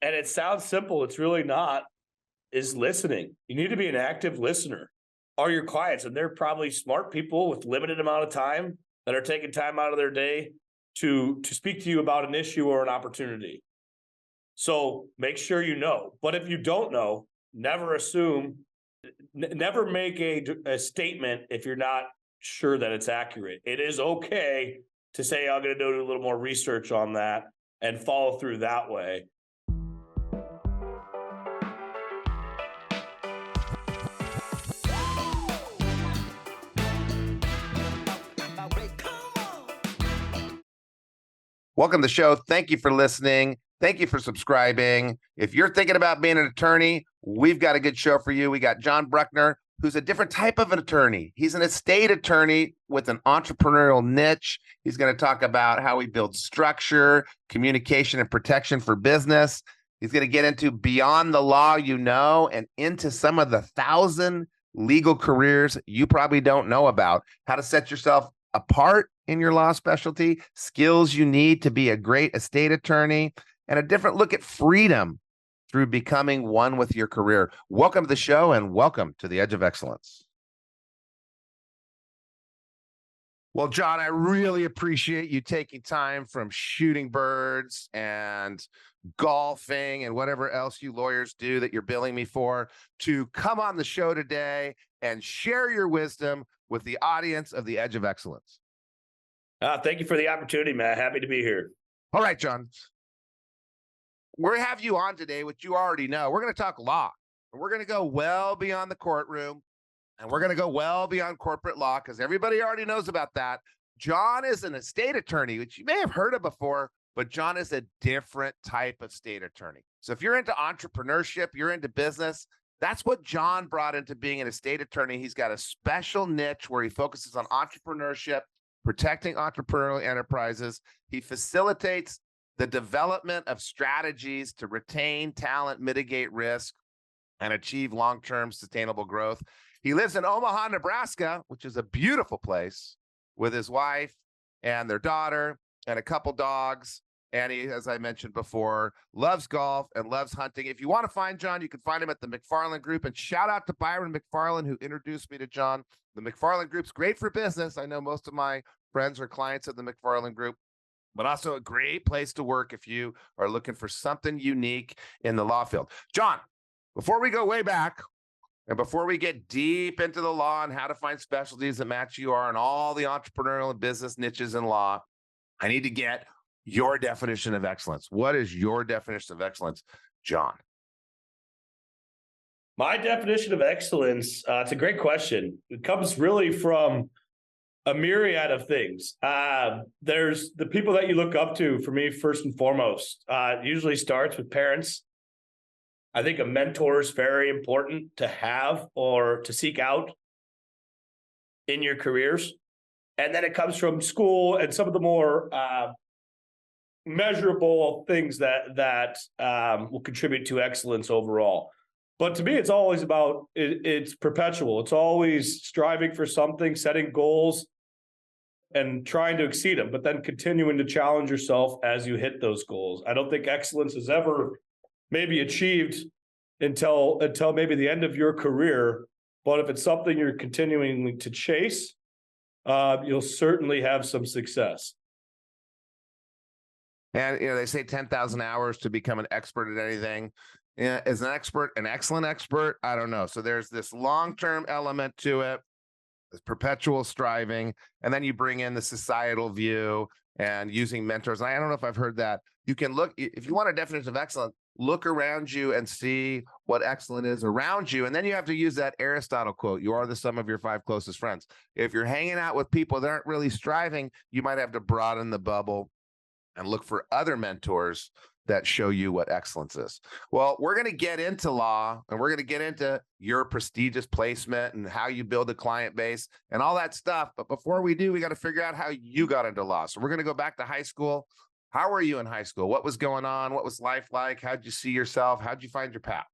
and it sounds simple, it's really not, is listening. You need to be an active listener. Are your clients, and they're probably smart people with limited amount of time that are taking time out of their day to speak to you about an issue or an opportunity. So make sure you know. But if you don't know, never assume, never make a statement if you're not sure that it's accurate. It is okay to say, I'm going to do a little more research on that and follow through that way. Welcome to the show. Thank you for listening. Thank you for subscribing. If you're thinking about being an attorney, we've got a good show for you. We got John Bruckner, who's a different type of an attorney. He's an estate attorney with an entrepreneurial niche. He's going to talk about how he builds structure, communication, and protection for business. He's going to get into beyond the law you know and into some of the 1,000 legal careers you probably don't know about, how to set yourself apart in your law specialty, skills you need to be a great estate attorney, and a different look at freedom through becoming one with your career. Welcome to the show and welcome to the Edge of Excellence. Well, John, I really appreciate you taking time from shooting birds and golfing and whatever else you lawyers do that you're billing me for to come on the show today and share your wisdom with the audience of the Edge of Excellence. Thank you for the opportunity, Matt. Happy to be here. All right, John. We have you on today, which you already know. We're going to talk law. And we're going to go well beyond the courtroom. And we're going to go well beyond corporate law because everybody already knows about that. John is an estate attorney, which you may have heard of before, but John is a different type of state attorney. So if you're into entrepreneurship, you're into business, that's what John brought into being an estate attorney. He's got a special niche where he focuses on entrepreneurship, protecting entrepreneurial enterprises. He facilitates the development of strategies to retain talent, mitigate risk, and achieve long-term sustainable growth. He lives in Omaha, Nebraska, which is a beautiful place, with his wife and their daughter and a couple dogs. And he, as I mentioned before, loves golf and loves hunting. If you want to find John, you can find him at the McFarland Group. And shout out to Byron McFarland, who introduced me to John. The McFarland Group's great for business. I know most of my friends are clients of the McFarland Group, but also a great place to work if you are looking for something unique in the law field. John, before we go way back, and before we get deep into the law and how to find specialties that match you are and all the entrepreneurial and business niches in law, I need to get your definition of excellence. What is your definition of excellence, John? My definition of excellence, it's a great question. It comes really from a myriad of things. There's the people that you look up to. For me, first and foremost, it usually starts with parents. I think a mentor is very important to have or to seek out in your careers. And then it comes from school and some of the more measurable things that will contribute to excellence overall. But to me, it's always about, it's perpetual. It's always striving for something, setting goals, and trying to exceed them, but then continuing to challenge yourself as you hit those goals. I don't think excellence is ever maybe achieved until maybe the end of your career. But if it's something you're continuing to chase, you'll certainly have some success. And they say 10,000 hours to become an expert at anything. Is an expert an excellent expert? I don't know. So there's this long-term element to it, this perpetual striving, and then you bring in the societal view and using mentors. And I don't know if I've heard that. You can look, if you want a definition of excellence, look around you and see what excellent is around you. And then you have to use that Aristotle quote, you are the sum of your 5 closest friends. If you're hanging out with people that aren't really striving, you might have to broaden the bubble and look for other mentors that show you what excellence is. Well, we're going to get into law and we're going to get into your prestigious placement and how you build a client base and all that stuff. But before we do, we got to figure out how you got into law. So we're going to go back to high school. How were you in high school? What was going on? What was life like? How'd you see yourself? How'd you find your path?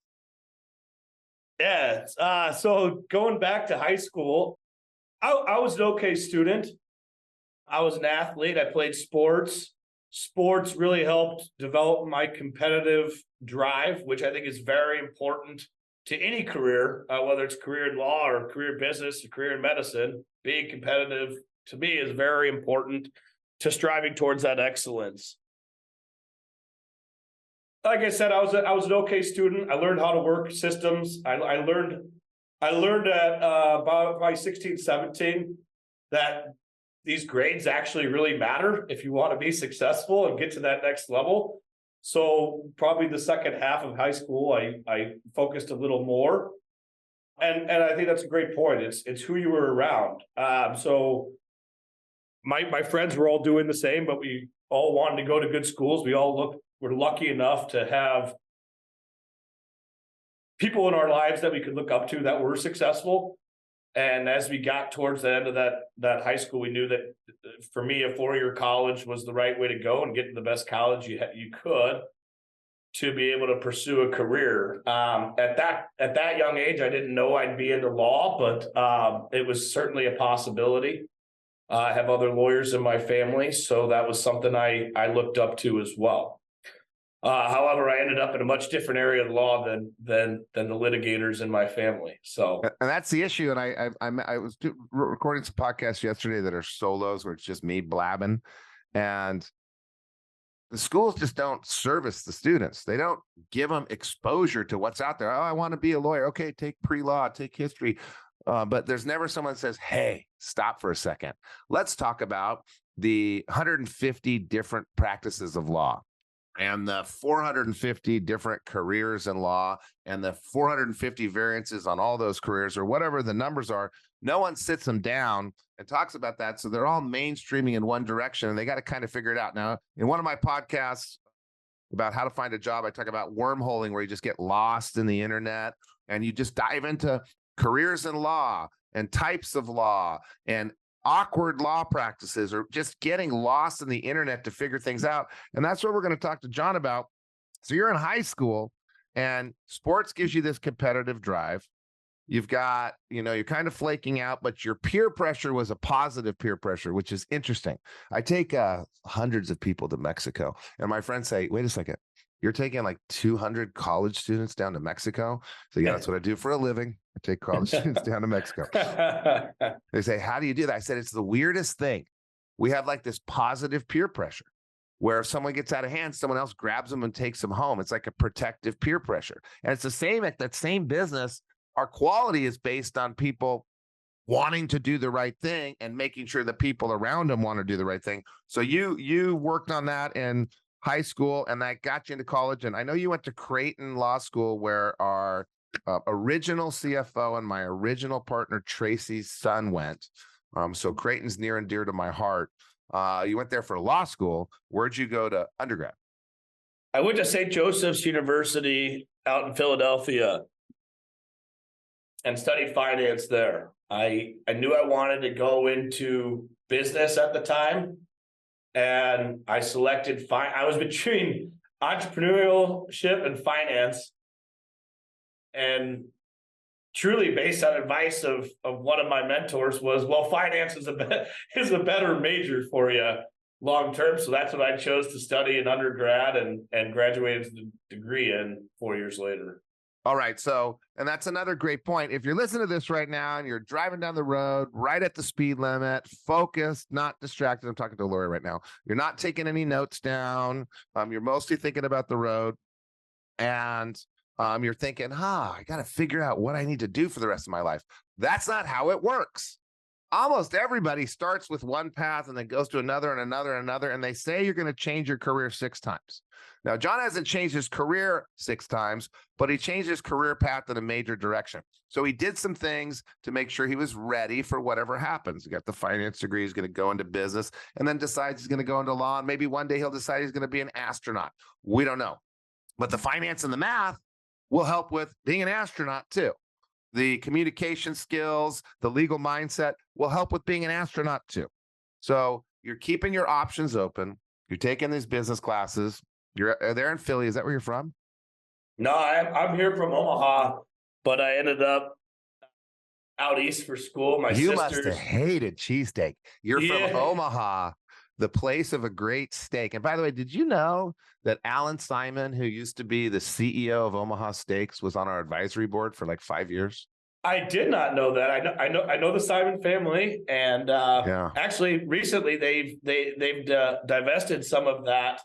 Yeah. So going back to high school, I was an okay student. I was an athlete. I played sports. sports really helped develop my competitive drive, which I think is very important to any career, whether it's career in law or career business or career in medicine. Being competitive to me is very important to striving towards that excellence. Like I said, I was an okay student. I learned how to work systems. I learned at about my 16, 17 that these grades actually really matter if you want to be successful and get to that next level. So probably the second half of high school, I focused a little more. And I think that's a great point. It's who you were around. So my friends were all doing the same, but we all wanted to go to good schools. We're lucky enough to have people in our lives that we could look up to that were successful. And as we got towards the end of that high school, we knew that for me, a 4-year college was the right way to go and get to the best college you could to be able to pursue a career. At that young age, I didn't know I'd be into law, but it was certainly a possibility. I have other lawyers in my family, so that was something I looked up to as well. However, I ended up in a much different area of law than the litigators in my family. So, and that's the issue. And I was recording some podcasts yesterday that are solos where it's just me blabbing, and the schools just don't service the students. They don't give them exposure to what's out there. Oh, I want to be a lawyer. Okay, take pre-law, take history. But there's never someone that says, hey, stop for a second. Let's talk about the 150 different practices of law and the 450 different careers in law and the 450 variances on all those careers or whatever the numbers are. No one sits them down and talks about that. So they're all mainstreaming in one direction and they got to kind of figure it out. Now, in one of my podcasts about how to find a job, I talk about wormholing, where you just get lost in the internet and you just dive into careers in law and types of law and awkward law practices, or just getting lost in the internet to figure things out. And that's what we're going to talk to John about. So you're in high school and sports gives you this competitive drive. You've got, you're kind of flaking out, but your peer pressure was a positive peer pressure, which is interesting. I take hundreds of people to Mexico and my friends say, wait a second, you're taking like 200 college students down to Mexico? So yeah, that's what I do for a living. I take college students down to Mexico. They say, how do you do that? I said, it's the weirdest thing. We have like this positive peer pressure where if someone gets out of hand, someone else grabs them and takes them home. It's like a protective peer pressure. And it's the same at that same business. Our quality is based on people wanting to do the right thing and making sure the people around them want to do the right thing. So you worked on that in high school and that got you into college. And I know you went to Creighton Law School, where our original CFO and my original partner Tracy's son went. So Creighton's near and dear to my heart. You went there for law school. Where'd you go to undergrad? I went to St. Joseph's University out in Philadelphia and studied finance there. I knew I wanted to go into business at the time, and I selected I was between entrepreneurship and finance, and truly based on advice of one of my mentors was, well, finance is a better major for you long term. So that's what I chose to study in undergrad and graduated to the degree in 4 years later. All right. So, and that's another great point. If you're listening to this right now and you're driving down the road right at the speed limit, focused, not distracted. I'm talking to a lawyer right now. You're not taking any notes down. You're mostly thinking about the road, and you're thinking, I got to figure out what I need to do for the rest of my life. That's not how it works. Almost everybody starts with one path and then goes to another and another and another. And they say you're going to change your career 6 times. Now, John hasn't changed his career 6 times, but he changed his career path in a major direction. So he did some things to make sure he was ready for whatever happens. He got the finance degree, he's going to go into business, and then decides he's going to go into law. And maybe one day he'll decide he's going to be an astronaut. We don't know. But the finance and the math will help with being an astronaut too. The communication skills, the legal mindset will help with being an astronaut too. So you're keeping your options open. You're taking these business classes. You're there in Philly. Is that where you're from? No, I'm here from Omaha, but I ended up out east for school. My You sisters must have hated cheesesteak. You're from Omaha. the place of a great steak. And by the way, did you know that Alan Simon, who used to be the CEO of Omaha Steaks, was on our advisory board for like 5 years? I did not know that. I know the Simon family, and Yeah. actually, recently they've divested some of that,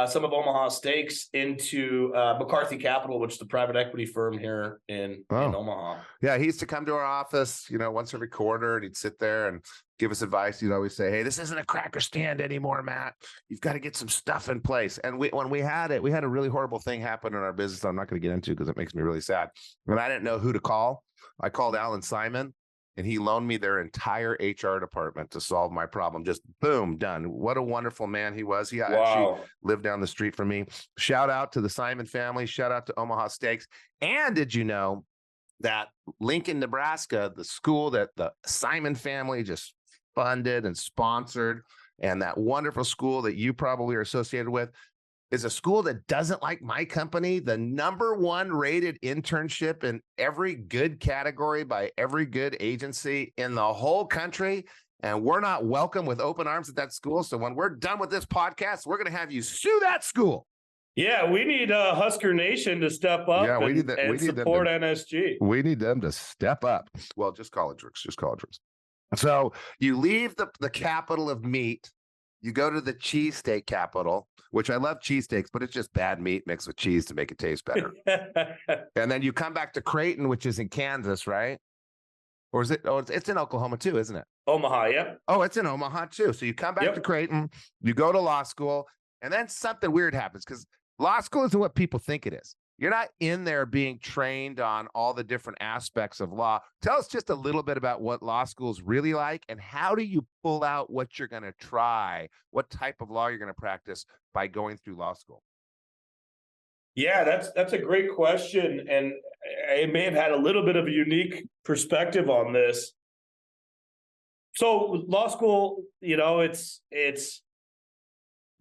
some of Omaha Steaks into McCarthy Capital, which is the private equity firm here in Oh, Omaha. yeah. He used to come to our office, once every quarter, and he'd sit there and give us advice. He'd always say, "Hey, this isn't a cracker stand anymore, Matt. You've got to get some stuff in place." And when we had it, we had a really horrible thing happen in our business. I'm not going to get into because it makes me really sad. And I didn't know who to call. I called Alan Simon, and he loaned me their entire HR department to solve my problem. Just boom, done. What a wonderful man he was. He actually lived down the street from me. Shout out to the Simon family. Shout out to Omaha Steaks. And did you know that Lincoln, Nebraska, the school that the Simon family just funded and sponsored, and that wonderful school that you probably are associated with, is a school that doesn't like my company, the #1 rated internship in every good category by every good agency in the whole country. And we're not welcome with open arms at that school. So when we're done with this podcast, we're going to have you sue that school. Yeah, we need Husker Nation to step up and support NSG. We need them to step up. Well, just college works, just college works. So you leave the capital of meat, you go to the cheesesteak capital, which I love cheesesteaks, but it's just bad meat mixed with cheese to make it taste better. And then you come back to Creighton, which is in Kansas, right? Or is it? Oh, it's in Oklahoma too, isn't it? Omaha, yeah. Oh, it's in Omaha too. So you come back to Creighton, you go to law school, and then something weird happens because law school isn't what people think it is. You're not in there being trained on all the different aspects of law. Tell us just a little bit about what law school is really like, and how do you pull out what you're going to try, what type of law you're going to practice by going through law school? Yeah, that's a great question, and I may have had a little bit of a unique perspective on this. So law school, it's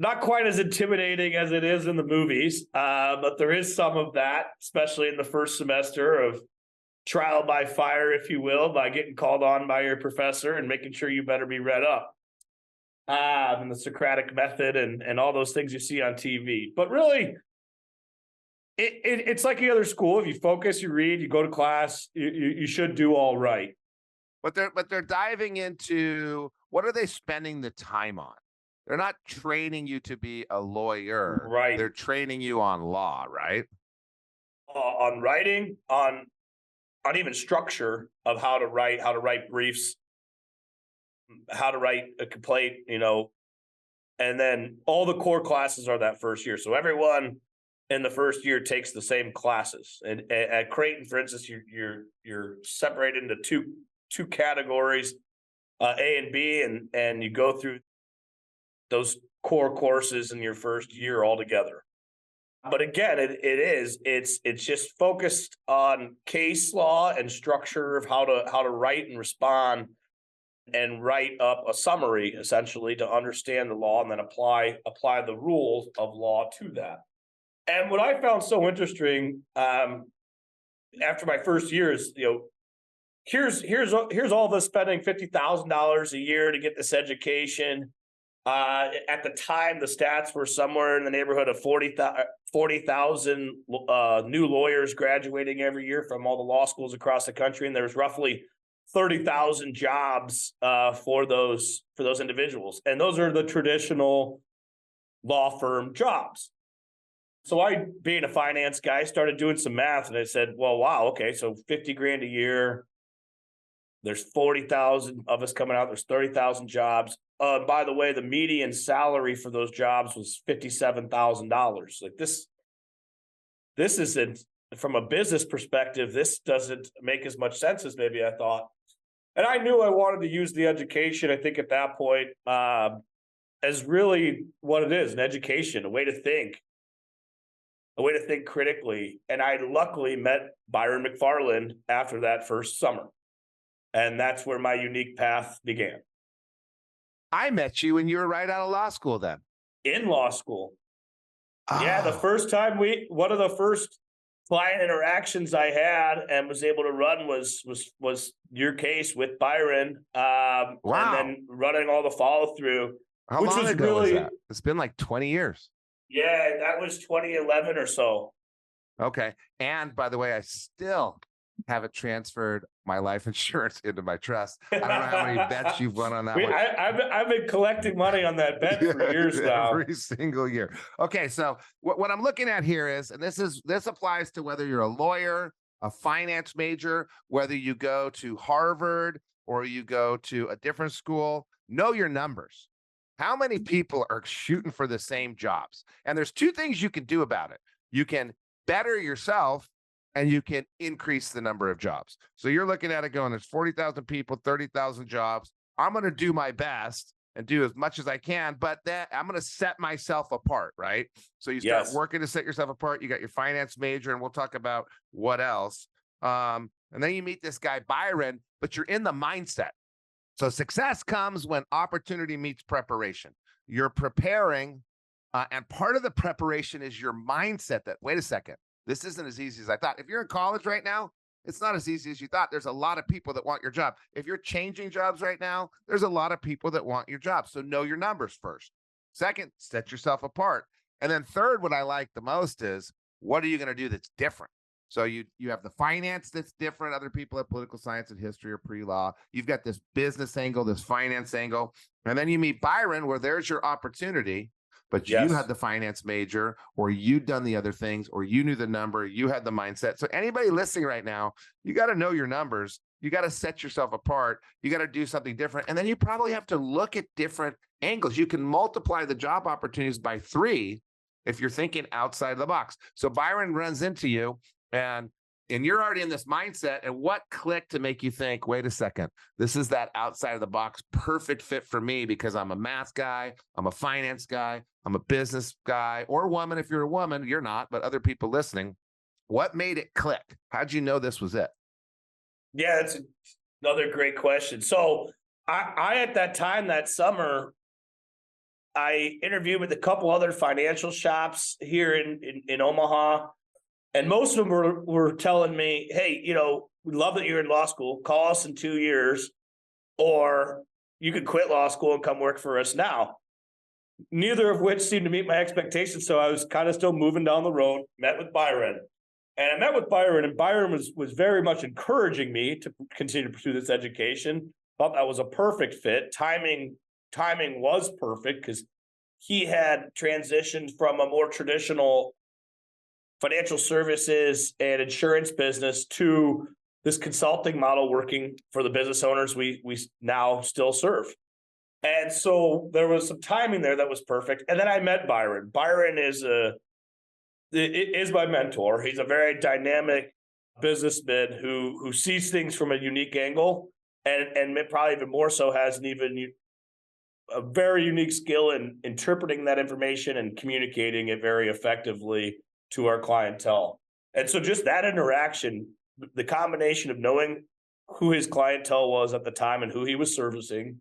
not quite as intimidating as it is in the movies, but there is some of that, especially in the first semester of trial by fire, if you will, by getting called on by your professor and making sure you better be read up. And the Socratic method and all those things you see on TV. But really, it's like any other school. If you focus, you read, you go to class, you should do all right. But they're diving into, what are they spending the time on? They're not training you to be a lawyer. Right. They're training you on law, right? On writing, on even structure of how to write briefs, how to write a complaint, and then all the core classes are that first year. So everyone in the first year takes the same classes. And at Creighton, for instance, you're separated into two categories, A and B, and you go through those core courses in your first year altogether. But again, it's just focused on case law and structure of how to write and respond and write up a summary, essentially, to understand the law and then apply the rules of law to that. And what I found so interesting after my first year is, here's all this spending $50,000 a year to get this education. At the time, the stats were somewhere in the neighborhood of 40,000 new lawyers graduating every year from all the law schools across the country, and there's roughly 30,000 jobs for those individuals, and those are the traditional law firm jobs. So I, being a finance guy, started doing some math, and I said, "Well, wow, okay, so 50 grand a year. There's 40,000 of us coming out. There's 30,000 jobs. By the way, the median salary for those jobs was $57,000. Like this isn't, from a business perspective, this doesn't make as much sense as maybe I thought. And I knew I wanted to use the education, I think at that point, as really what it is, an education, a way to think critically. And I luckily met Byron McFarland after that first summer. And that's where my unique path began. I met you when you were right out of law school then. In law school. Oh. Yeah, the first time one of the first client interactions I had and was able to run was your case with Byron. Wow. And then running all the follow through. How which long was ago was really, that? It's been like 20 years. yeah, that was 2011 or so. Okay. And by the way, I still haven't transferred my life insurance into my trust. I don't know how many bets you've won on that one. I've been collecting money on that bet for years now. Every single year. Okay, so what I'm looking at here is, and this applies to whether you're a lawyer, a finance major, whether you go to Harvard or you go to a different school, know your numbers. How many people are shooting for the same jobs? And there's two things you can do about it. You can better yourself and you can increase the number of jobs. So you're looking at it going, there's 40,000 people, 30,000 jobs. I'm going to do my best and do as much as I can, but then I'm going to set myself apart, right? So you start working to set yourself apart. You got your finance major, and we'll talk about what else. And then you meet this guy, Byron, but you're in the mindset. So success comes when opportunity meets preparation. You're preparing, and part of the preparation is your mindset that, wait a second, this isn't as easy as I thought. If you're in college right now, it's not as easy as you thought. There's a lot of people that want your job. If you're changing jobs right now, there's a lot of people that want your job. So know your numbers first. Second, set yourself apart. And then third, what I like the most is, what are you going to do that's different? So you have the finance that's different. Other people have political science and history or pre-law. You've got this business angle, this finance angle. And then you meet Byron, where there's your opportunity. But you had the finance major, or you'd done the other things, or you knew the number, you had the mindset. So anybody listening right now, you got to know your numbers. You got to set yourself apart. You got to do something different. And then you probably have to look at different angles. You can multiply the job opportunities by 3 if you're thinking outside the box. So Byron runs into you, and you're already in this mindset. And what clicked to make you think, wait a second, this is that outside of the box perfect fit for me, because I'm a math guy, I'm a finance guy, I'm a business guy, or woman. If you're a woman, you're not, but other people listening, what made it click? How'd you know this was it? Yeah, that's another great question. So I at that time, that summer, I interviewed with a couple other financial shops here in Omaha. And most of them were telling me, hey, we love that you're in law school. Call us in 2 years, or you could quit law school and come work for us now. Neither of which seemed to meet my expectations. So I was kind of still moving down the road, met with Byron. And I met with Byron, and Byron was very much encouraging me to continue to pursue this education. Thought that was a perfect fit. Timing was perfect, because he had transitioned from a more traditional financial services and insurance business to this consulting model, working for the business owners we now still serve. And so there was some timing there that was perfect. And then I met Byron. Byron is my mentor. He's a very dynamic businessman who sees things from a unique angle, and probably even more so has a very unique skill in interpreting that information and communicating it very effectively to our clientele. And so just that interaction, the combination of knowing who his clientele was at the time and who he was servicing,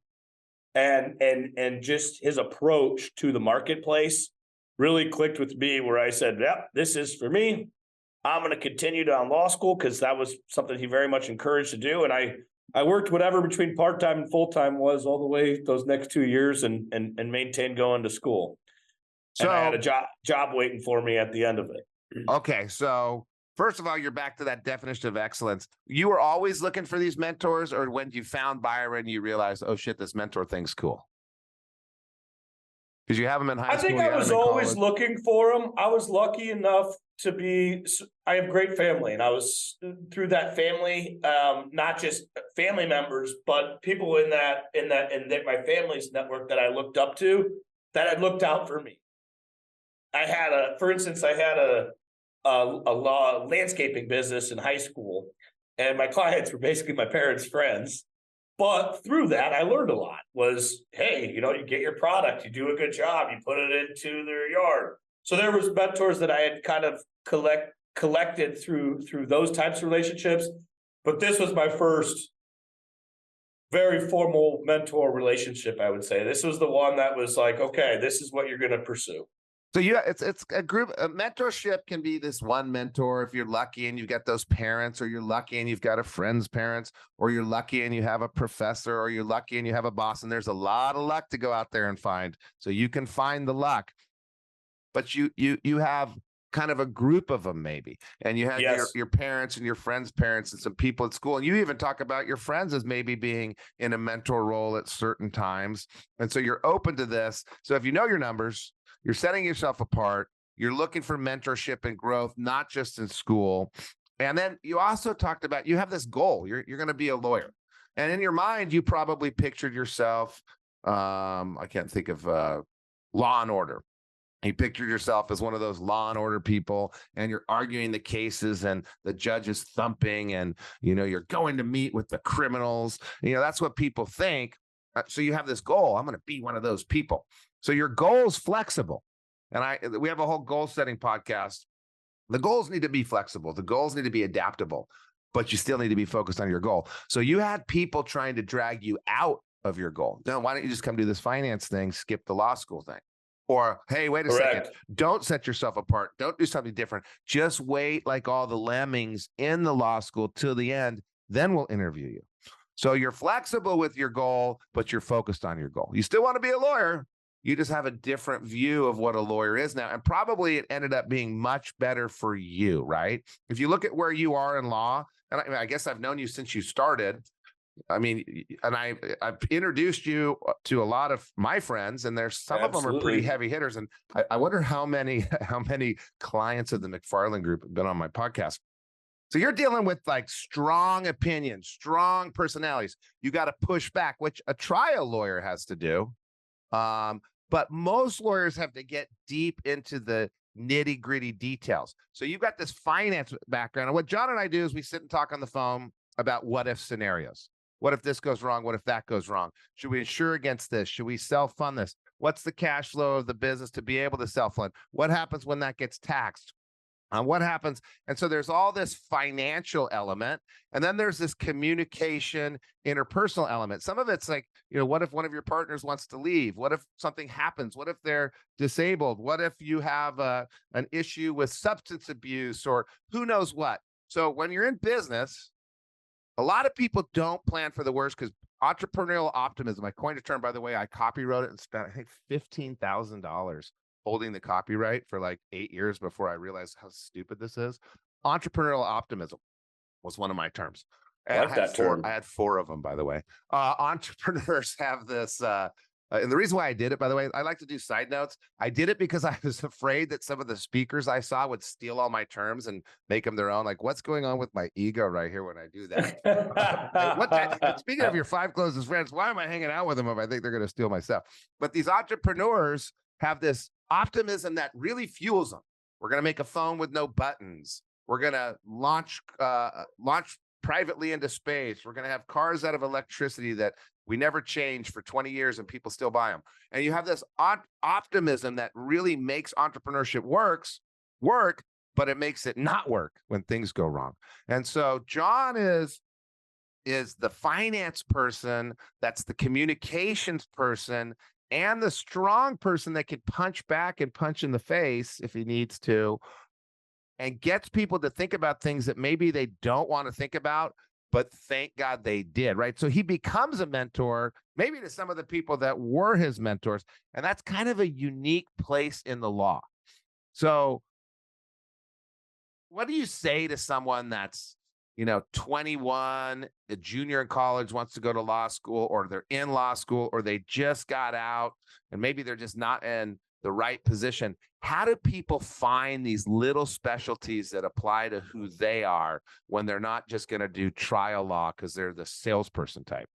and just his approach to the marketplace really clicked with me, where I said, yeah, this is for me. I'm going to continue down law school, because that was something he very much encouraged to do. And I worked whatever between part-time and full-time was all the way those next 2 years, and maintained going to school. So and I had a job waiting for me at the end of it. Okay. So first of all, you're back to that definition of excellence. You were always looking for these mentors, or when you found Byron, you realized, oh shit, this mentor thing's cool? Because you have them in high school. I think I was always looking for them. I was lucky enough I have great family, and I was through that family, not just family members, but people in my family's network that I looked up to, that had looked out for me. For instance, I had a landscaping business in high school, and my clients were basically my parents' friends. But through that, I learned a lot. Hey, you get your product, you do a good job, you put it into their yard. So there was mentors that I had kind of collected through those types of relationships. But this was my first very formal mentor relationship, I would say. This was the one that was like, okay, this is what you're going to pursue. So it's a group. A mentorship can be this one mentor if you're lucky and you've got those parents, or you're lucky and you've got a friend's parents, or you're lucky and you have a professor, or you're lucky and you have a boss. And there's a lot of luck to go out there and find. So you can find the luck, but you have kind of a group of them maybe, and you had Yes. your parents and your friends' parents and some people at school, and you even talk about your friends as maybe being in a mentor role at certain times, and so you're open to this. So if you know your numbers, you're setting yourself apart, you're looking for mentorship and growth, not just in school. And then you also talked about you have this goal, you're going to be a lawyer, and in your mind you probably pictured yourself, I can't think of Law and Order. You pictured yourself as one of those Law and Order people, and you're arguing the cases and the judge is thumping, and you're going to meet with the criminals. That's what people think. So you have this goal. I'm going to be one of those people. So your goal's flexible. And we have a whole goal setting podcast. The goals need to be flexible. The goals need to be adaptable, but you still need to be focused on your goal. So you had people trying to drag you out of your goal. No, why don't you just come do this finance thing, skip the law school thing? Or, hey, wait a second, don't set yourself apart. Don't do something different. Just wait like all the lemmings in the law school till the end. Then we'll interview you. So you're flexible with your goal, but you're focused on your goal. You still want to be a lawyer. You just have a different view of what a lawyer is now. And probably it ended up being much better for you, right? If you look at where you are in law, and I guess I've known you since you started. I mean, and I've introduced you to a lot of my friends, and there's some of them are pretty heavy hitters. And I wonder how many clients of the McFarland Group have been on my podcast. So you're dealing with like strong opinions, strong personalities. You got to push back, which a trial lawyer has to do. But most lawyers have to get deep into the nitty gritty details. So you've got this finance background. And what John and I do is we sit and talk on the phone about what if scenarios. What if this goes wrong? What if that goes wrong? Should we insure against this? Should we self-fund this? What's the cash flow of the business to be able to self-fund? What happens when that gets taxed? What happens? And so there's all this financial element. And then there's this communication, interpersonal element. Some of it's like, what if one of your partners wants to leave? What if something happens? What if they're disabled? What if you have an issue with substance abuse or who knows what? So when you're in business, a lot of people don't plan for the worst because entrepreneurial optimism, I coined a term, by the way, I copywrote it and spent, I think, $15,000 holding the copyright for like 8 years before I realized how stupid this is. Entrepreneurial optimism was one of my terms. I like that term. I had 4 of them, by the way. Entrepreneurs have this, and the reason why I did it, by the way, I like to do side notes. I did it because I was afraid that some of the speakers I saw would steal all my terms and make them their own. Like, what's going on with my ego right here when I do that? Speaking of your 5 closest friends, why am I hanging out with them if I think they're going to steal my stuff? But these entrepreneurs have this optimism that really fuels them. We're going to make a phone with no buttons. We're going to launch privately into space. We're going to have cars out of electricity that we never change for 20 years and people still buy them. And you have this optimism that really makes entrepreneurship work, but it makes it not work when things go wrong. And so John is the finance person, that's the communications person, and the strong person that can punch back and punch in the face if he needs to, and gets people to think about things that maybe they don't want to think about, but thank God they did, right? So he becomes a mentor, maybe to some of the people that were his mentors. And that's kind of a unique place in the law. So what do you say to someone that's, 21, a junior in college, wants to go to law school, or they're in law school, or they just got out and maybe they're just not in the right position? How do people find these little specialties that apply to who they are when they're not just going to do trial law because they're the salesperson type?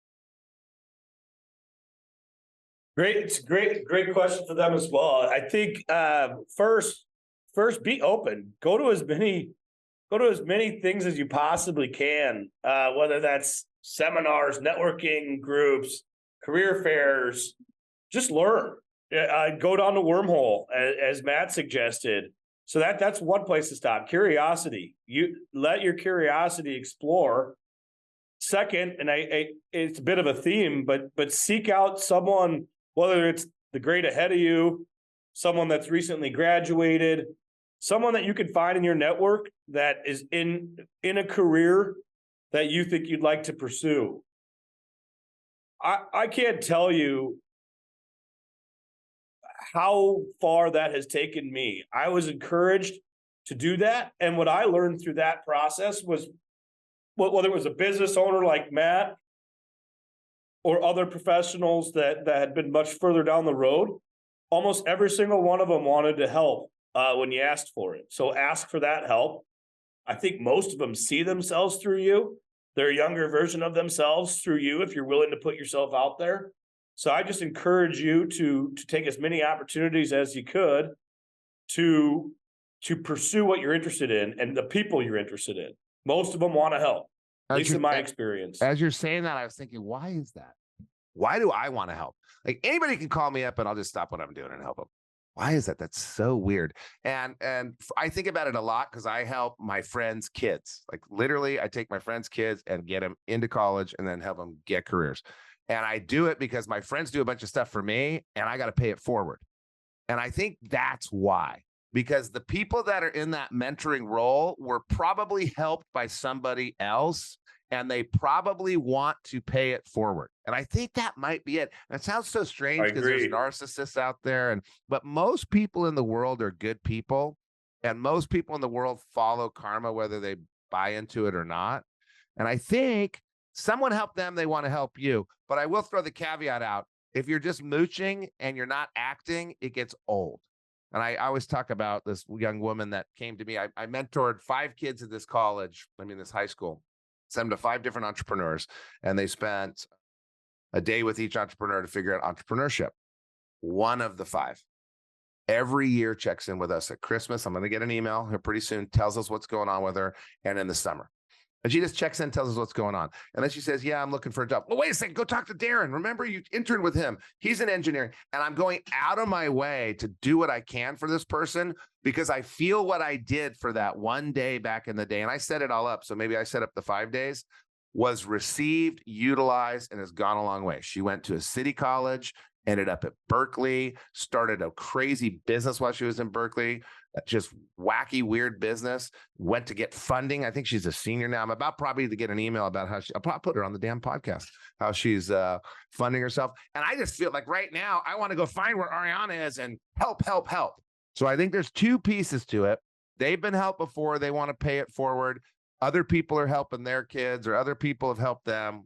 Great. It's a great question for them as well. I think first be open. Go to as many things as you possibly can, whether that's seminars, networking groups, career fairs. Just learn. Go down the wormhole, as Matt suggested. So that's one place to stop. Curiosity. You let your curiosity explore. Second, and it's a bit of a theme, but seek out someone, whether it's the grade ahead of you, someone that's recently graduated, someone that you can find in your network that is in a career that you think you'd like to pursue. I can't tell you how far that has taken me. I was encouraged to do that. And what I learned through that process was whether it was a business owner like Matt or other professionals that had been much further down the road, almost every single one of them wanted to help when you asked for it. So ask for that help. I think most of them see themselves through you. They're a younger version of themselves through you if you're willing to put yourself out there. So I just encourage you to take as many opportunities as you could to pursue what you're interested in and the people you're interested in. Most of them want to help, at least in my experience. As you're saying that, I was thinking, why is that? Why do I want to help? Like anybody can call me up and I'll just stop what I'm doing and help them. Why is that? That's so weird. And I think about it a lot because I help my friends' kids. Like literally, I take my friends' kids and get them into college and then help them get careers. And I do it because my friends do a bunch of stuff for me and I got to pay it forward. And I think that's why. Because the people that are in that mentoring role were probably helped by somebody else and they probably want to pay it forward. And I think that might be it. And it sounds so strange because there's narcissists out there, but most people in the world are good people. And most people in the world follow karma, whether they buy into it or not. And I think someone helped them, they want to help you. But I will throw the caveat out. If you're just mooching and you're not acting, it gets old. And I always talk about this young woman that came to me. I mentored 5 kids at this college, this high school, sent them to 5 different entrepreneurs, and they spent a day with each entrepreneur to figure out entrepreneurship. One of the 5 every year checks in with us at Christmas. I'm going to get an email here pretty soon, tells us what's going on with her, and in the summer. And she just checks in, tells us what's going on. And then she says, yeah, I'm looking for a job. Well, wait a second, go talk to Darren. Remember, you interned with him. He's in engineering. And I'm going out of my way to do what I can for this person because I feel what I did for that one day back in the day. And I set it all up. So maybe I set up the 5 days, was received, utilized, and has gone a long way. She went to a city college, ended up at Berkeley, started a crazy business while she was in Berkeley, just wacky, weird business, went to get funding. I think she's a senior now. I'm about probably to get an email about how I'll put her on the damn podcast, how she's funding herself. And I just feel like right now, I want to go find where Ariana is and help. So I think there's 2 pieces to it. They've been helped before. They want to pay it forward. Other people are helping their kids or other people have helped them.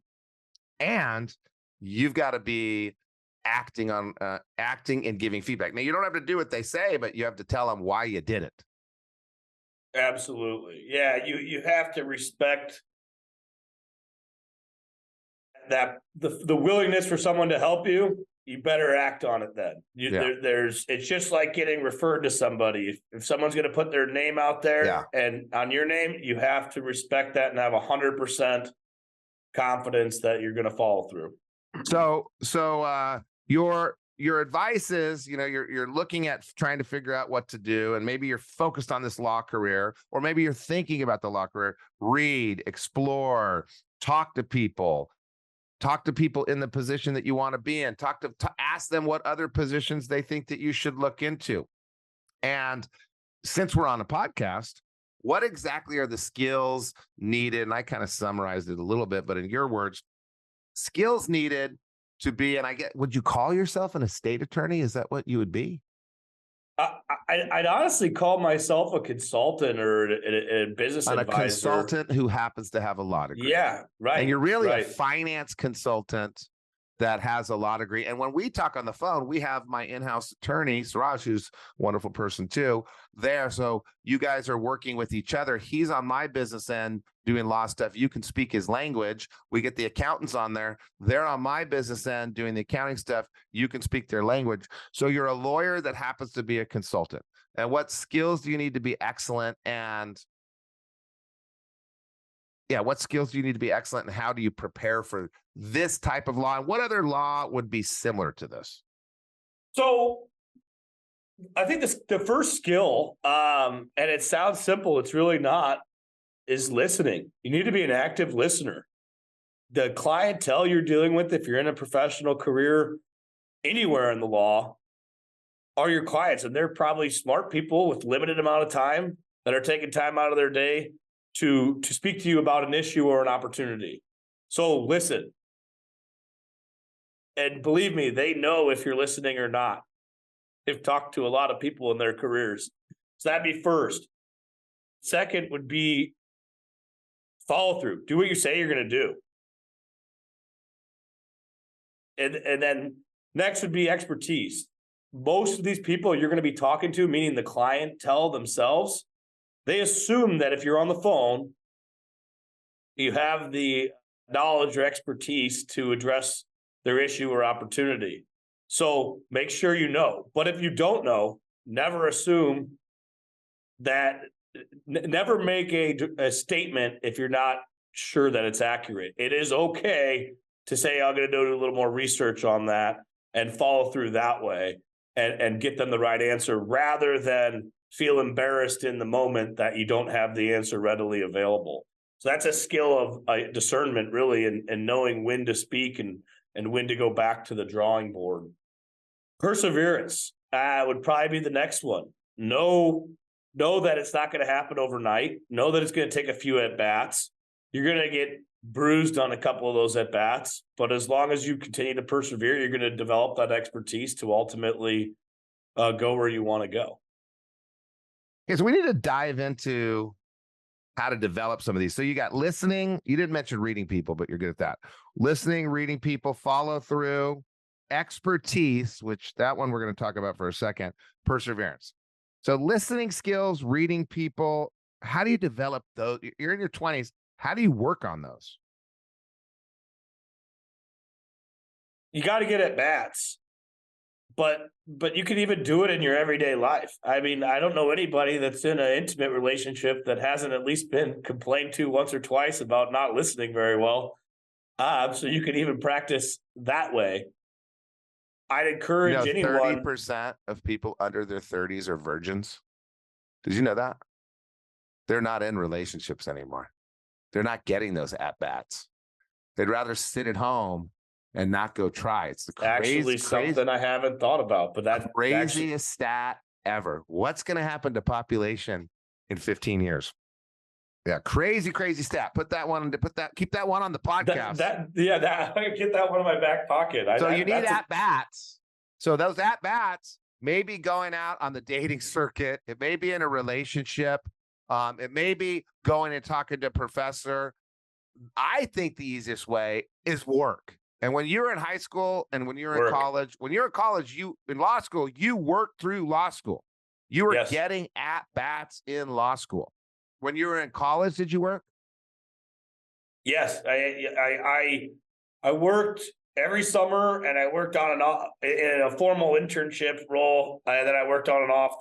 And you've got to be acting and giving feedback. Now, you don't have to do what they say, but you have to tell them why you did it. Absolutely. Yeah, you have to respect that the willingness for someone to help you. You better act on it then. It's just like getting referred to somebody. If someone's going to put their name out there and on your name, you have to respect that and have 100% confidence that you're going to follow through. So your advice is, you're looking at trying to figure out what to do, and maybe you're focused on this law career, or maybe you're thinking about the law career. Read, explore, talk to people in the position that you want to be in. Ask them what other positions they think that you should look into. And since we're on a podcast, what exactly are the skills needed? And I kind of summarized it a little bit, but in your words, skills needed to be, would you call yourself an estate attorney? Is that what you would be? I'd honestly call myself a consultant or a business advisor. A consultant who happens to have a law degree. Yeah, right. And you're really a finance consultant that has a law degree. And when we talk on the phone, we have my in-house attorney, Suraj, who's a wonderful person too, there. So you guys are working with each other. He's on my business end doing law stuff. You can speak his language. We get the accountants on there. They're on my business end doing the accounting stuff. You can speak their language. So you're a lawyer that happens to be a consultant. And what skills do you need to be excellent? And what skills do you need to be excellent, and how do you prepare for this type of law? And what other law would be similar to this? So I think the first skill, and it sounds simple, it's really not, is listening. You need to be an active listener. The clientele you're dealing with, if you're in a professional career anywhere in the law, are your clients, and they're probably smart people with limited amount of time that are taking time out of their day to speak to you about an issue or an opportunity. So listen, and believe me, they know if you're listening or not. They've talked to a lot of people in their careers. So that'd be first. Second would be follow through. Do what you say you're going to do. And then next would be expertise. Most of these people you're going to be talking to, meaning the clientele themselves, they assume that if you're on the phone, you have the knowledge or expertise to address their issue or opportunity. So make sure you know. But if you don't know, never assume that, never make a statement if you're not sure that it's accurate. It is okay to say, I'm going to do a little more research on that and follow through that way and get them the right answer rather than feel embarrassed in the moment that you don't have the answer readily available. So that's a skill of discernment, really, and knowing when to speak and when to go back to the drawing board. Perseverance would probably be the next one. Know that it's not going to happen overnight. Know that it's going to take a few at bats. You're going to get bruised on a couple of those at bats, but as long as you continue to persevere, you're going to develop that expertise to ultimately go where you want to go. Okay, so we need to dive into how to develop some of these. So you got listening. You didn't mention reading people, but you're good at that. Listening, reading people, follow through, expertise, which that one we're going to talk about for a second, perseverance. So listening skills, reading people, how do you develop those? You're in your 20s. How do you work on those? You got to get at bats, but you can even do it in your everyday life. I mean, I don't know anybody that's in an intimate relationship that hasn't at least been complained to once or twice about not listening very well. So you can even practice that way. I'd encourage anyone. 30% of people under their 30s are virgins. Did you know that? They're not in relationships anymore. They're not getting those at-bats. They'd rather sit at home and not go try. It's the Actually something I haven't thought about, but that's craziest stat ever. What's going to happen to population in 15 years? Yeah, crazy stat. Keep that one on the podcast. I get that one in my back pocket. So you need at-bats. So those at-bats may be going out on the dating circuit. It may be in a relationship. It may be going and talking to a professor. I think the easiest way is work. And when you're in high school and when you're in college, in law school, you worked through law school. You were getting at-bats in law school. When you were in college, did you work? Yes, I worked every summer, and I worked on and off in a formal internship role that I worked on and off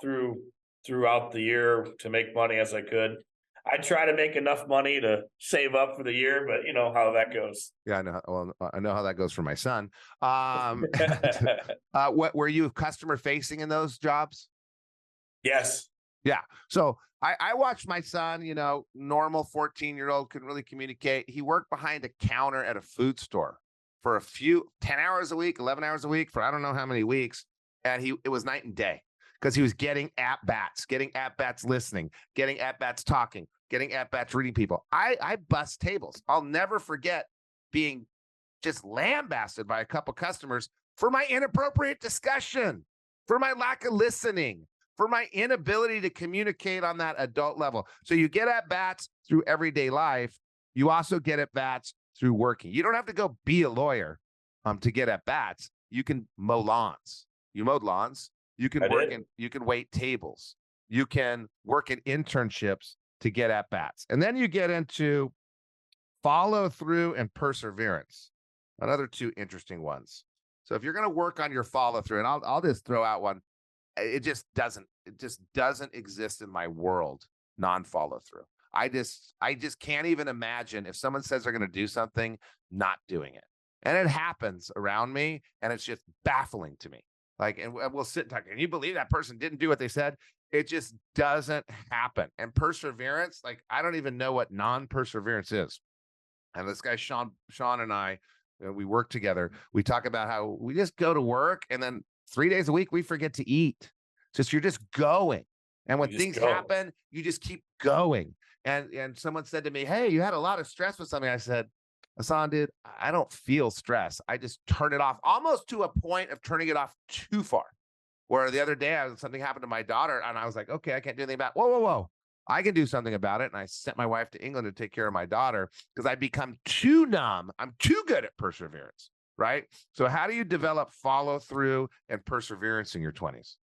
throughout the year to make money as I could. I try to make enough money to save up for the year, but you know how that goes. Yeah, I know. Well, I know how that goes for my son. What were you customer facing in those jobs? Yes. Yeah. So I watched my son, normal 14-year-old, couldn't really communicate. He worked behind a counter at a food store for 10 hours a week, 11 hours a week for I don't know how many weeks. And it was night and day because he was getting at-bats listening, getting at-bats talking, getting at-bats reading people. I bust tables. I'll never forget being just lambasted by a couple customers for my inappropriate discussion, for my lack of listening, for my inability to communicate on that adult level. So you get at-bats through everyday life. You also get at-bats through working. You don't have to go be a lawyer to get at-bats. You can mow lawns. You mowed lawns. You can you can wait tables. You can work in internships to get at-bats. And then you get into follow through and perseverance. Another two interesting ones. So if you're going to work on your follow through, and I'll just throw out one, it just doesn't exist in my world, non-follow through. I just can't even imagine if someone says they're going to do something, not doing it. And it happens around me, and it's just baffling to me. Like, and we'll sit and talk. Can you believe that person didn't do what they said? It just doesn't happen. And perseverance, like, I don't even know what non-perseverance is. And this guy, Sean and I, we work together. We talk about how we just go to work and then 3 days a week, we forget to eat. Just you're just going. And when You just things go. happen, you just keep going. And someone said to me, hey, you had a lot of stress with something. I said, Hassan, dude, I don't feel stress. I just turn it off almost to a point of turning it off too far. Where the other day something happened to my daughter and I was like, okay, I can't do anything about it. Whoa. I can do something about it. And I sent my wife to England to take care of my daughter because I become too numb. I'm too good at perseverance, right? So how do you develop follow through and perseverance in your 20s?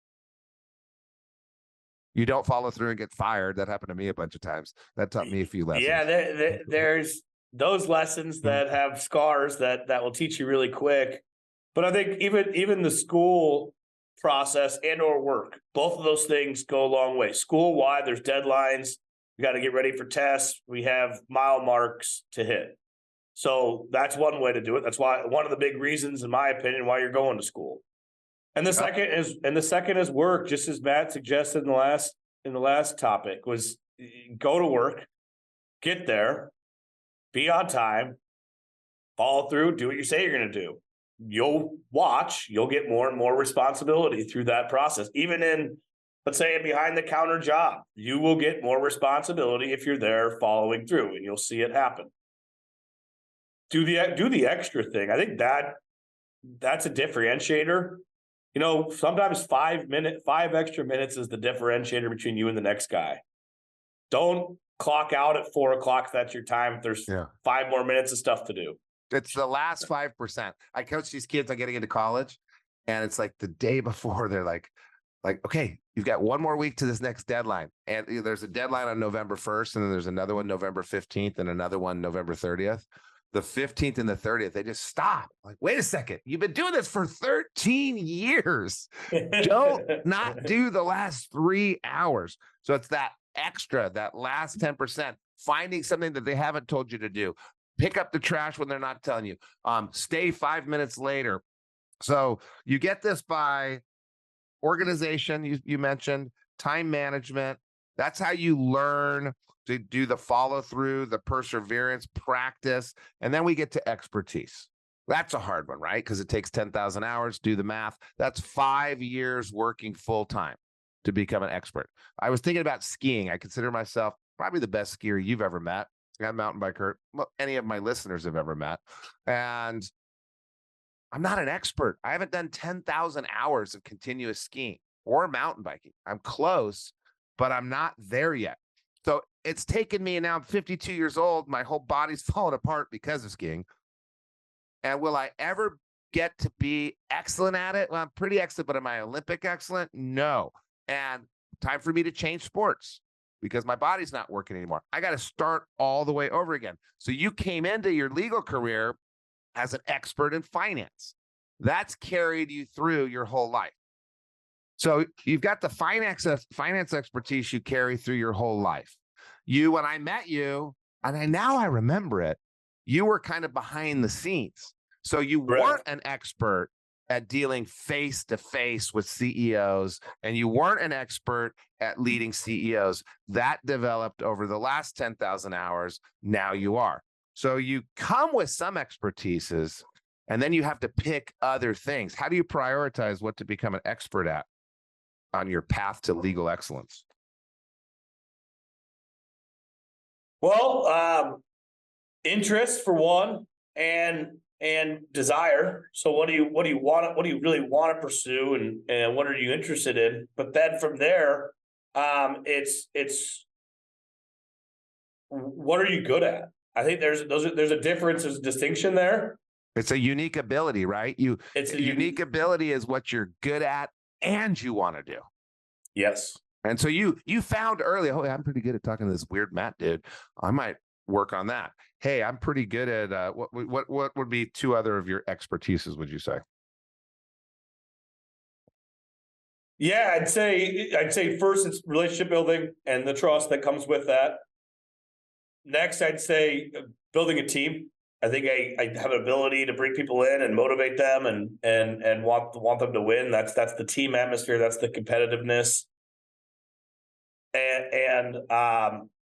You don't follow through and get fired. That happened to me a bunch of times. That taught me a few lessons. Yeah, there's those lessons that have scars that will teach you really quick. But I think even the school process and or work, both of those things go a long way. School wide, there's deadlines. We got to get ready for tests. We have mile marks to hit. So that's one way to do it. That's why one of the big reasons, in my opinion, why you're going to school. And the second is work, just as Matt suggested in the last topic, was go to work, get there, be on time, follow through, do what you say you're going to do. You'll get more and more responsibility through that process. Even in, let's say, a behind the counter job, you will get more responsibility if you're there following through, and you'll see it happen. Do the extra thing. I think that's a differentiator. You know, sometimes 5 extra minutes is the differentiator between you and the next guy. Don't clock out at 4 o'clock if that's your time. If there's 5 more minutes of stuff to do. It's the last 5%. I coach these kids on getting into college, and it's like the day before they're like, okay, you've got 1 more week to this next deadline. And there's a deadline on November 1st, and then there's another one November 15th, and another one November 30th. The 15th and the 30th, they just stop. Like, wait a second, you've been doing this for 13 years. Don't not do the last 3 hours. So it's that extra, that last 10%, finding something that they haven't told you to do. Pick up the trash when they're not telling you. Stay 5 minutes later. So you get this by organization, you mentioned, time management. That's how you learn to do the follow through, the perseverance, practice, and then we get to expertise. That's a hard one, right? Because it takes 10,000 hours. Do the math. That's 5 years working full time to become an expert. I was thinking about skiing. I consider myself probably the best skier you've ever met. I'm a mountain biker, any of my listeners have ever met. And I'm not an expert. I haven't done 10,000 hours of continuous skiing or mountain biking. I'm close, but I'm not there yet. So it's taken me, and now I'm 52 years old. My whole body's fallen apart because of skiing. And will I ever get to be excellent at it? Well, I'm pretty excellent, but am I Olympic excellent? No. And time for me to change sports because my body's not working anymore. I got to start all the way over again. So you came into your legal career as an expert in finance. That's carried you through your whole life. So you've got the finance expertise you carry through your whole life. When I met you, and now I remember it, you were kind of behind the scenes. So you weren't an expert at dealing face to face with CEOs, and you weren't an expert at leading CEOs. That developed over the last 10,000 hours. Now you are. So you come with some expertises, and then you have to pick other things. How do you prioritize what to become an expert at on your path to legal excellence? Well, interest for one, and desire. So what do you want? What do you really want to pursue, and what are you interested in? But then from there, it's what are you good at? I think there's a difference, there's a distinction there. It's a unique ability, right? It's a unique ability is what you're good at and you want to do. Yes. And so you found early, oh, I'm pretty good at talking to this weird Matt dude. I might work on that. Hey, I'm pretty good at what would be 2 other of your expertises, would you say? Yeah, I'd say first it's relationship building and the trust that comes with that. Next, I'd say building a team. I think I have an ability to bring people in and motivate them and want them to win. That's the team atmosphere. That's the competitiveness. And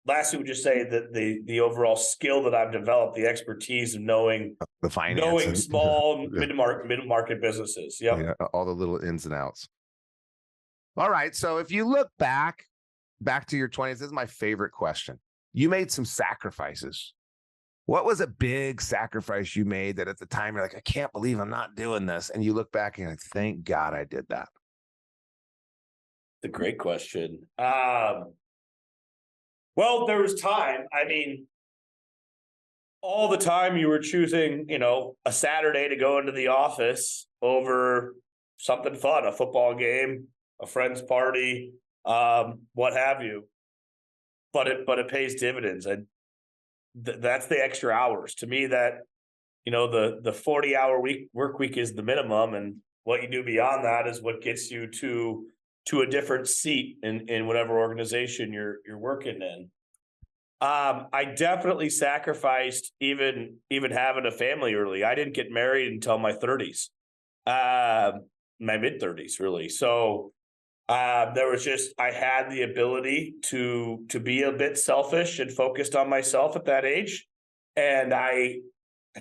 lastly, would just say that the overall skill that I've developed, the expertise of knowing The finance small yeah, middle market businesses. Yep. yeah, all the little ins and outs. All right. So if you look back to your 20s, this is my favorite question. You made some sacrifices. What was a big sacrifice you made that at the time you're like, I can't believe I'm not doing this? And you look back and you're like, thank God I did that. The great question. Well, there was time. I mean, all the time you were choosing, a Saturday to go into the office over something fun, a football game, a friend's party, what have you. But it pays dividends, and that's the extra hours. To me, that the 40-hour work week is the minimum, and what you do beyond that is what gets you to a different seat in whatever organization you're working in. I definitely sacrificed even having a family early. I didn't get married until my 30s, my mid 30s, really. So there was I had the ability to be a bit selfish and focused on myself at that age, and I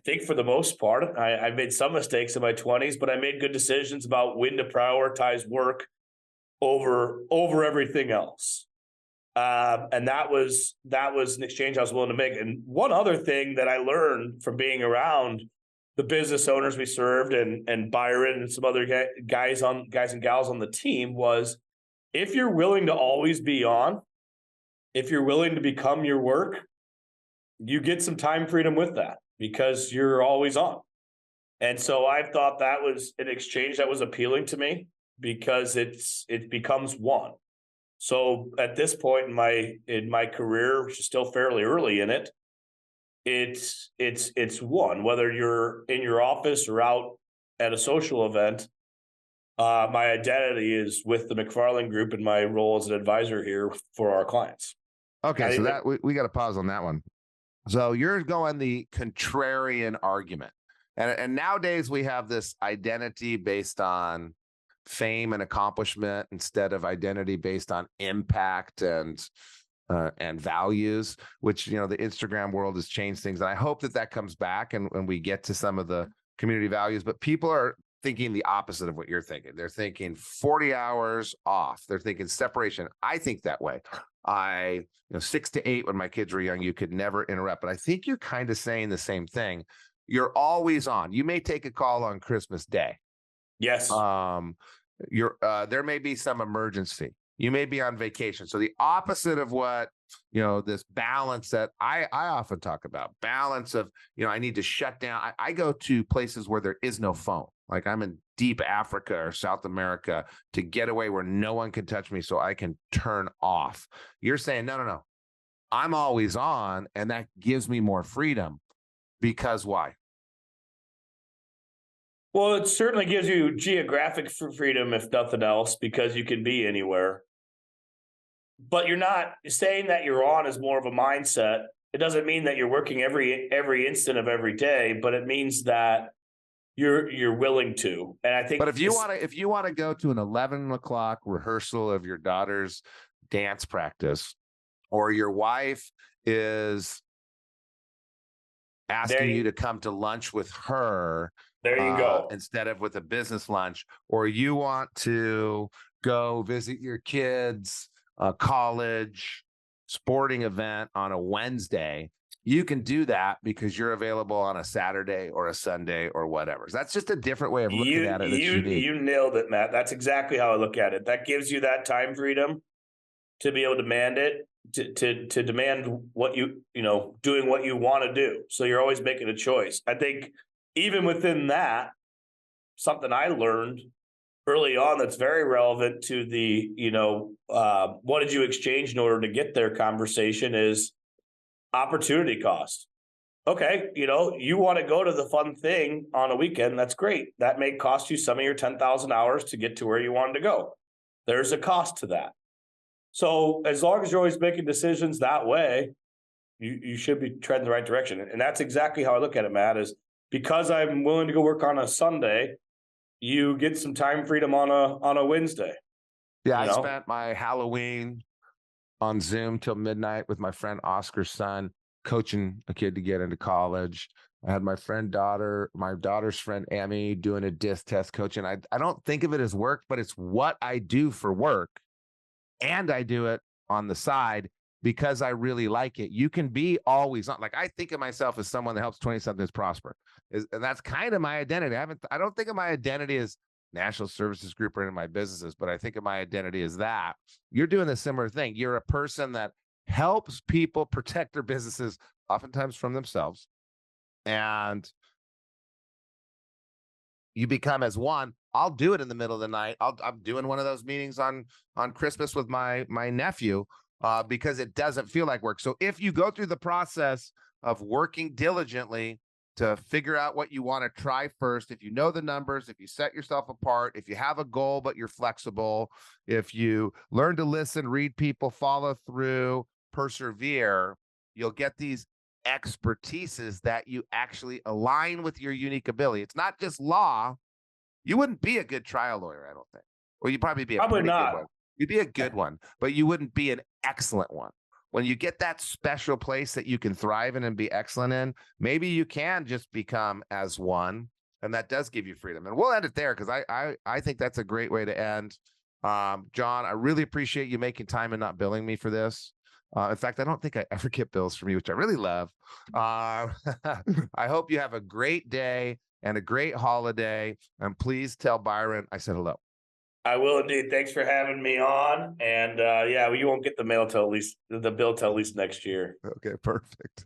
think for the most part, I made some mistakes in my 20s, but I made good decisions about when to prioritize work over everything else. And that was an exchange I was willing to make. And one other thing that I learned from being around the business owners we served and Byron and some other guys and gals on the team was, if you're willing to always be on, if you're willing to become your work, you get some time freedom with that because you're always on. And so I thought that was an exchange that was appealing to me because it becomes one. So at this point in my career, which is still fairly early in it, it's one, whether you're in your office or out at a social event. My identity is with the McFarland Group and my role as an advisor here for our clients. Okay, so that we got to pause on that one. So you're going the contrarian argument. And nowadays we have this identity based on fame and accomplishment instead of identity based on impact and values, which, the Instagram world has changed things. And I hope that comes back and we get to some of the community values, but people are thinking the opposite of what you're thinking. They're thinking 40 hours off. They're thinking separation. I think that way. 6 to 8 when my kids were young, you could never interrupt. But I think you're kind of saying the same thing. You're always on. You may take a call on Christmas Day. Yes. There may be some emergency. You may be on vacation. So the opposite of what, this balance that I often talk about, balance of, I need to shut down. I go to places where there is no phone. Like I'm in deep Africa or South America to get away where no one can touch me so I can turn off. You're saying, no. I'm always on, and that gives me more freedom. Because why? Well, it certainly gives you geographic freedom, if nothing else, because you can be anywhere. But you're not saying that you're on is more of a mindset. It doesn't mean that you're working every instant of every day, but it means that you're willing to. And I think, but if you want to go to an 11 o'clock rehearsal of your daughter's dance practice, or your wife is asking you to come to lunch with her, there you go, instead of with a business lunch, or you want to go visit your kids' college sporting event on a Wednesday, you can do that because you're available on a Saturday or a Sunday or whatever. So that's just a different way of looking at it. You nailed it, Matt. That's exactly how I look at it. That gives you that time freedom to be able to demand it, to demand what doing what you want to do. So you're always making a choice. I think even within that, something I learned early on that's very relevant to the, what did you exchange in order to get there conversation is opportunity cost. Okay, you want to go to the fun thing on a weekend, that's great. That may cost you some of your 10,000 hours to get to where you wanted to go. There's a cost to that. So as long as you're always making decisions that way, you should be treading the right direction. And that's exactly how I look at it, Matt, is because I'm willing to go work on a Sunday, you get some time freedom on a Wednesday. Yeah, I spent my Halloween on Zoom till midnight with my friend Oscar's son, coaching a kid to get into college. I had my daughter's friend Amy doing a disc test coaching. I don't think of it as work, but it's what I do for work. And I do it on the side because I really like it. You can be always on, like, I think of myself as someone that helps 20 somethings prosper. And that's kind of my identity. I don't think of my identity as national services group or in my businesses, but I think of my identity as that. You're doing a similar thing. You're a person that helps people protect their businesses, oftentimes from themselves. And you become as one. I'll do it in the middle of the night. I'm doing one of those meetings on Christmas with my nephew because it doesn't feel like work. So if you go through the process of working diligently to figure out what you want to try first, if you know the numbers, if you set yourself apart, if you have a goal but you're flexible, if you learn to listen, read people, follow through, persevere, you'll get these expertises that you actually align with your unique ability. It's not just law. You wouldn't be a good trial lawyer, I don't think. Or you'd probably be a pretty good one. You'd be a good one, but you wouldn't be an excellent one. When you get that special place that you can thrive in and be excellent in, maybe you can just become as one, and that does give you freedom. And we'll end it there because I think that's a great way to end. John, I really appreciate you making time and not billing me for this. In fact, I don't think I ever get bills from you, which I really love. I hope you have a great day and a great holiday. And please tell Byron I said hello. I will indeed. Thanks for having me on. And yeah, you won't get the bill till at least next year. Okay, perfect.